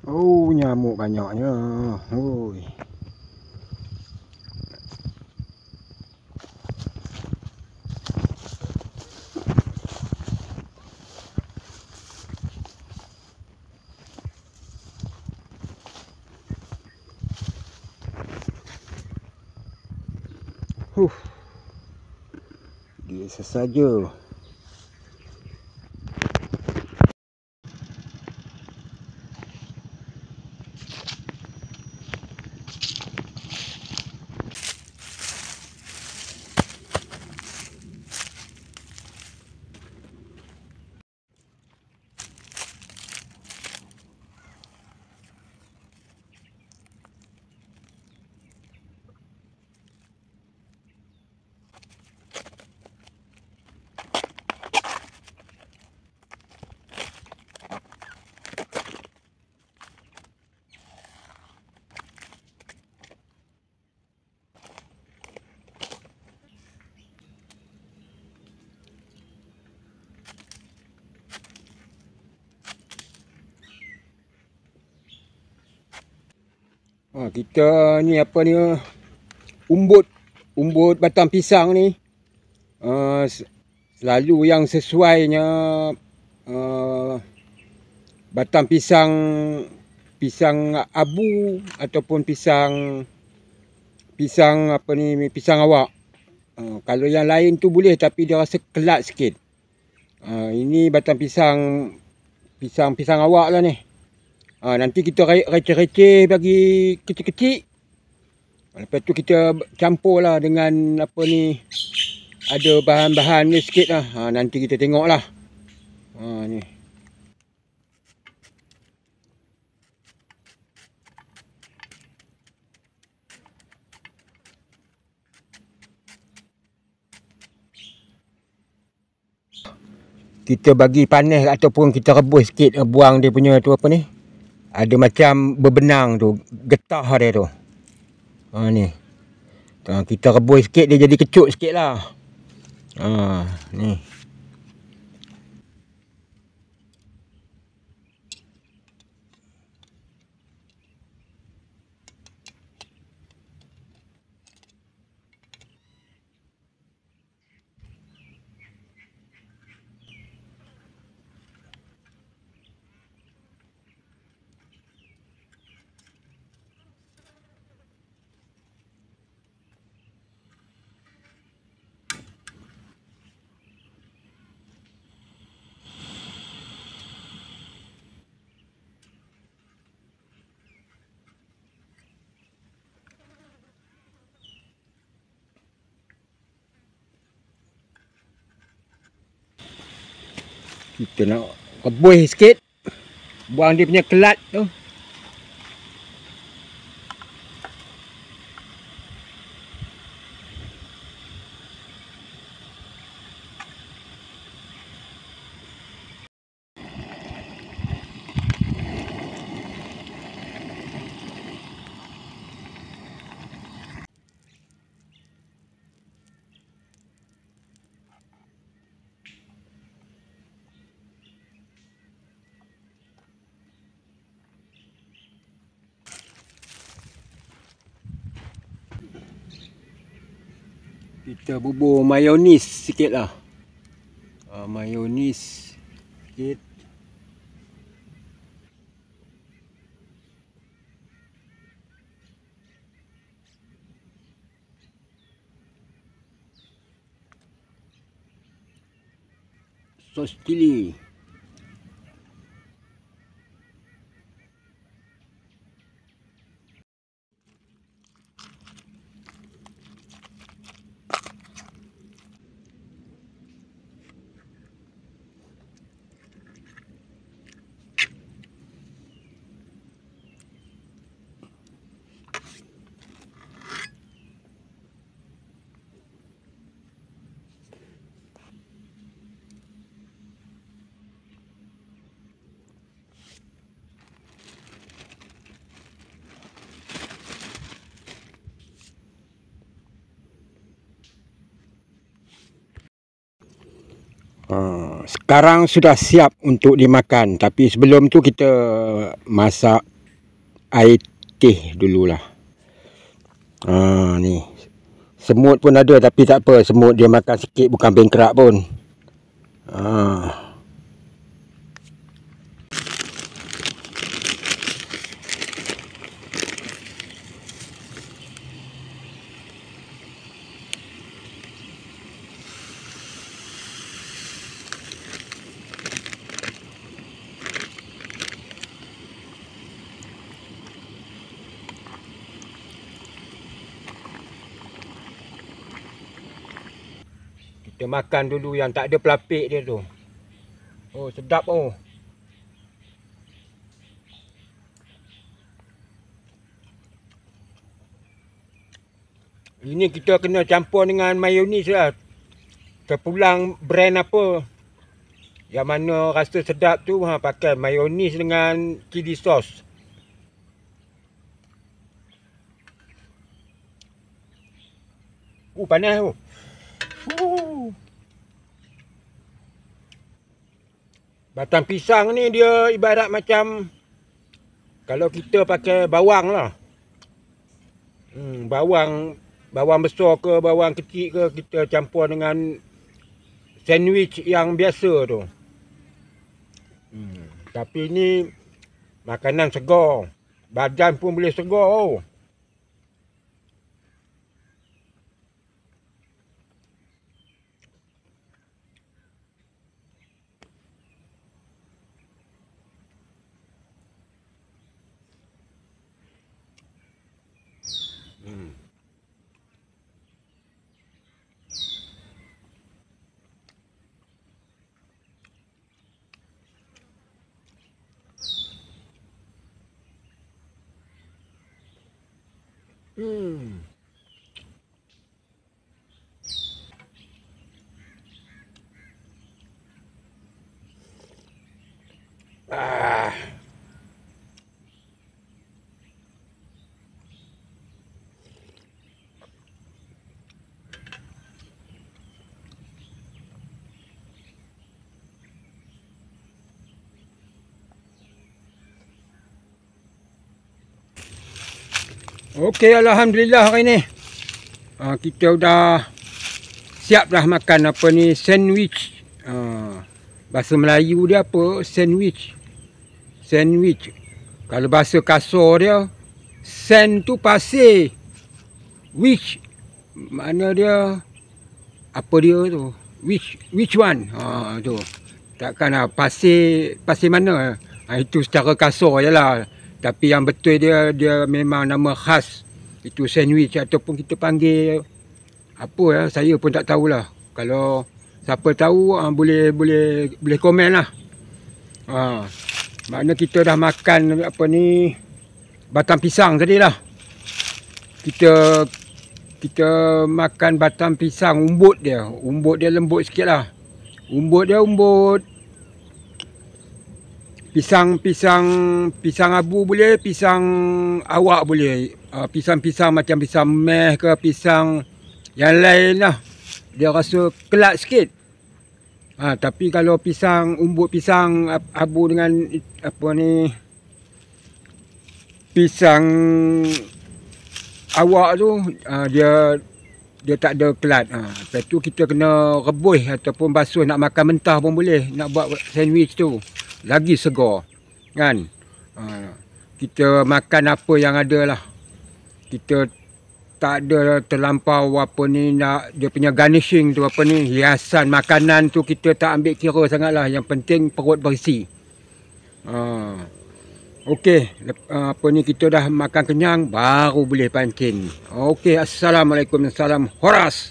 Oh, nyamuk banyaknya. Oi. Biasa saja. Kita ni apa ni, umbut batang pisang ni selalu yang sesuainya batang pisang abu ataupun pisang apa ni, pisang awak. Kalau yang lain tu boleh tapi dia rasa kelat sikit. Ini batang pisang awak lah ni. Nanti kita receh-receh bagi kecil-kecil. Lepas tu kita campur lah dengan apa ni, ada bahan-bahan ni sikit lah. Nanti kita tengok lah. Ni. Kita bagi panas ataupun kita rebus sikit, buang dia punya tu apa ni. Ada macam berbenang tu, getah dia tu. Ni. Kita rebus sikit dia jadi kecut sikit lah. Ni. Kita nak rebus sikit, buang dia punya kelat tu. Kita bubur mayonis sikit lah. Mayonis sikit. Sos cili. Sekarang sudah siap untuk dimakan, tapi sebelum tu kita masak air teh dululah. Ni. Semut pun ada tapi tak apa. Semut dia makan sikit bukan bengkerak pun. Kita makan dulu yang tak ada pelapik dia tu. Oh, sedap oh. Ini kita kena campur dengan mayonis lah. Terpulang brand apa. Yang mana rasa sedap tu pakai mayonis dengan chili sauce. Panas tu. Batang pisang ni dia ibarat macam kalau kita pakai bawang lah. Bawang besar ke bawang kecil ke kita campur dengan sandwich yang biasa tu. Tapi ni makanan segar. Badan pun boleh segar oh. Okey, alhamdulillah hari ni. Kita dah siap dah makan apa ni sandwich. Bahasa Melayu dia apa? Sandwich. Sandwich. Kalau bahasa kasar dia sand tu pasir. Which mana dia apa dia tu? Which one? Tu. Takkan pasir mana? Itu secara kasar je lah. Tapi yang betul dia memang nama khas. Itu sandwich ataupun kita panggil apa ya, saya pun tak tahulah. Kalau siapa tahu boleh komen lah. Makna kita dah makan apa ni batang pisang tadi lah. Kita makan batang pisang umbut dia. Umbut dia lembut sikit lah. Umbut dia pisang abu boleh, pisang awak boleh. Pisang-pisang macam pisang meh ke pisang yang lain lah. Dia rasa kelat sikit. Tapi kalau pisang umbut pisang abu dengan apa ni pisang awak tu dia tak ada kelat. Lepas tu kita kena rebus ataupun basuh, nak makan mentah pun boleh. Nak buat sandwich tu lagi segar kan. Kita makan apa yang ada lah. Kita tak ada terlampau apa ni nak dia punya garnishing tu apa ni hiasan makanan tu kita tak ambil kira sangat lah. Yang penting perut berisi. Okey, apa ni kita dah makan kenyang baru boleh pancing. Okey, assalamualaikum, salam horas.